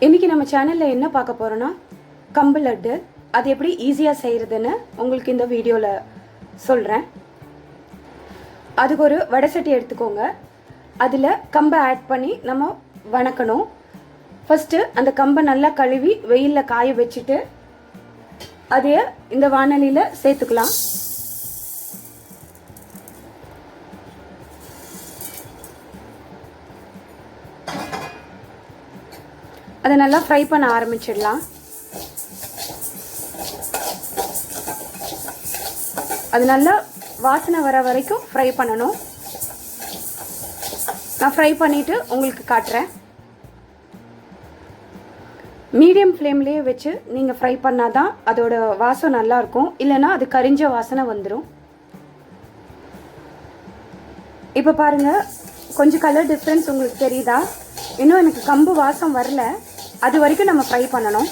இன்றைக்கி நம்ம சேனலில் என்ன பார்க்க போகிறோன்னா கம்பு லட்டு. அது எப்படி ஈஸியாக செய்கிறதுன்னு உங்களுக்கு இந்த வீடியோவில் சொல்கிறேன். அதுக்கு ஒரு வடை சட்டி எடுத்துக்கோங்க. அதில் கம்பை ஆட் பண்ணி நம்ம வணக்கணும். ஃபஸ்ட்டு அந்த கம்பை நல்லா கழுவி வெயிலில் காய வச்சுட்டு அதையே இந்த வாணலியில் சேர்த்துக்கலாம். அதை நல்லா ஃப்ரை பண்ண ஆரம்பிச்சிடலாம். அது நல்லா வாசனை வர வரைக்கும் ஃப்ரை பண்ணணும். நான் ஃப்ரை பண்ணிவிட்டு உங்களுக்கு காட்டுறேன். மீடியம் ஃப்ளேம்லேயே வச்சு நீங்கள் ஃப்ரை பண்ணால் தான் அதோட வாசம் நல்லாயிருக்கும். இல்லைன்னா அது கரிஞ்ச வாசனை வந்துடும். இப்போ பாருங்கள், கொஞ்சம் கலர் டிஃப்ரென்ஸ் உங்களுக்கு தெரியுதா? இன்னும் எனக்கு கம்பு வாசம் வரல. அது வரைக்கும் நம்ம ஃப்ரை பண்ணணும்.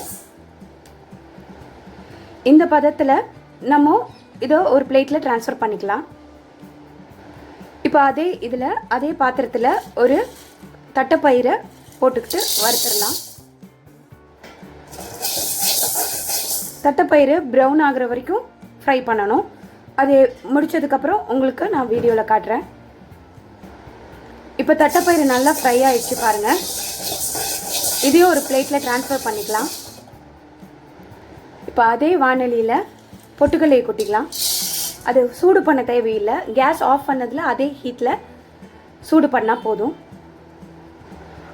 இந்த பதத்தில் நம்ம இதோ ஒரு பிளேட்டில் ட்ரான்ஸ்ஃபர் பண்ணிக்கலாம். இப்போ அதே பாத்திரத்தில் ஒரு தட்டைப்பயிரை போட்டுக்கிட்டு வறுத்துடலாம். தட்டைப்பயிறு ப்ரௌன் ஆகிற வரைக்கும் ஃப்ரை பண்ணணும். அது முடித்ததுக்கப்புறம் உங்களுக்கு நான் வீடியோவில் காட்டுறேன். இப்போ தட்டைப்பயிறு நல்லா ஃப்ரை ஆகிடுச்சு பாருங்கள். இதையும் ஒரு பிளேட்டில் ட்ரான்ஸ்ஃபர் பண்ணிக்கலாம். இப்போ அதே வாணலியில் பொட்டுக்கல்லையை கொட்டிக்கலாம். அது சூடு பண்ண தேவையில்லை. கேஸ் ஆஃப் பண்ணதில் அதே ஹீட்டில் சூடு பண்ணால் போதும்.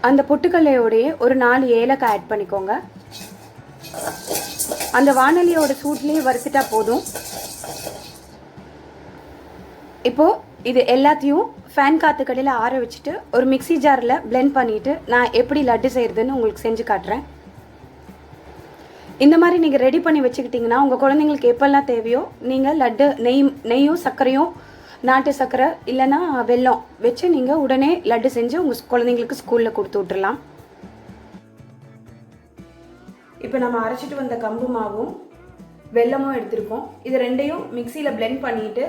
அந்த பொட்டுக்கல்லையோடைய ஒரு 4 ஏலக்காய் ஆட் பண்ணிக்கோங்க. அந்த வாணலியோட சூட்லேயே வறுத்துட்டா போதும். இப்போது இது எல்லாத்தையும் ஃபேன் காற்றுக்கடியில் ஆற வச்சுட்டு ஒரு மிக்சி ஜாரில் பிளெண்ட் பண்ணிவிட்டு நான் எப்படி லட்டு செய்கிறதுன்னு உங்களுக்கு செஞ்சு காட்டுறேன். இந்த மாதிரி நீங்கள் ரெடி பண்ணி வச்சுக்கிட்டிங்கன்னா உங்கள் குழந்தைங்களுக்கு எப்போல்லாம் தேவையோ நீங்கள் லட்டு நெய்யும் சர்க்கரையும் நாட்டு சர்க்கரை இல்லைன்னா வெல்லம் வச்சு நீங்கள் உடனே லட்டு செஞ்சு உங்கள் குழந்தைங்களுக்கு ஸ்கூலில் கொடுத்து விட்டுறலாம். இப்போ நம்ம அரைச்சிட்டு வந்த கம்பு மாவும் வெல்லமும் எடுத்துருக்கோம். இது ரெண்டையும் மிக்சியில் பிளெண்ட் பண்ணிவிட்டு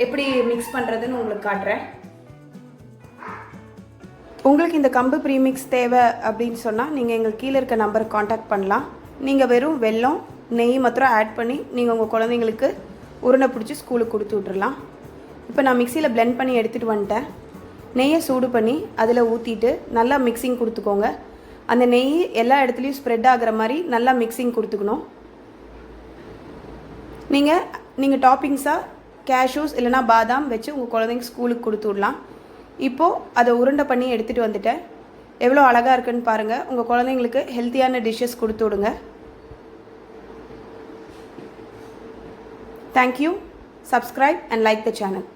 எப்படி மிக்ஸ் பண்ணுறதுன்னு உங்களுக்கு காட்டுறேன். உங்களுக்கு இந்த கம்பு ப்ரீமிக்ஸ் தேவை அப்படின்னு சொன்னால் நீங்கள் எங்கள் கீழே இருக்க நம்பருக்கு காண்டாக்ட் பண்ணலாம். நீங்கள் வெறும் வெல்லம் நெய் மாத்திரம் ஆட் பண்ணி நீங்கள் உங்கள் குழந்தைங்களுக்கு உருண்டை பிடிச்சி ஸ்கூலுக்கு கொடுத்து விட்றலாம். இப்போ நான் மிக்சியில் பிளெண்ட் பண்ணி எடுத்துகிட்டு வந்துட்டேன். நெய்யை சூடு பண்ணி அதில் ஊற்றிட்டு நல்லா மிக்சிங் கொடுத்துக்கோங்க. அந்த நெய் எல்லா இடத்துலையும் ஸ்ப்ரெட் ஆகிற மாதிரி நல்லா மிக்சிங் கொடுத்துக்கணும். நீங்கள் டாப்பிங்ஸாக கேஷ்யூஸ் இல்லைனா பாதாம் வச்சு உங்கள் குழந்தைங்க ஸ்கூலுக்கு கொடுத்து விடலாம். இப்போது அதை உருண்டை பண்ணி எடுத்துகிட்டு வந்துட்டேன். எவ்வளோ அழகாக இருக்குன்னு பாருங்கள். உங்கள் குழந்தைங்களுக்கு ஹெல்த்தியான டிஷ்ஷஸ் கொடுத்து விடுங்க. Thank you. Subscribe and like the channel.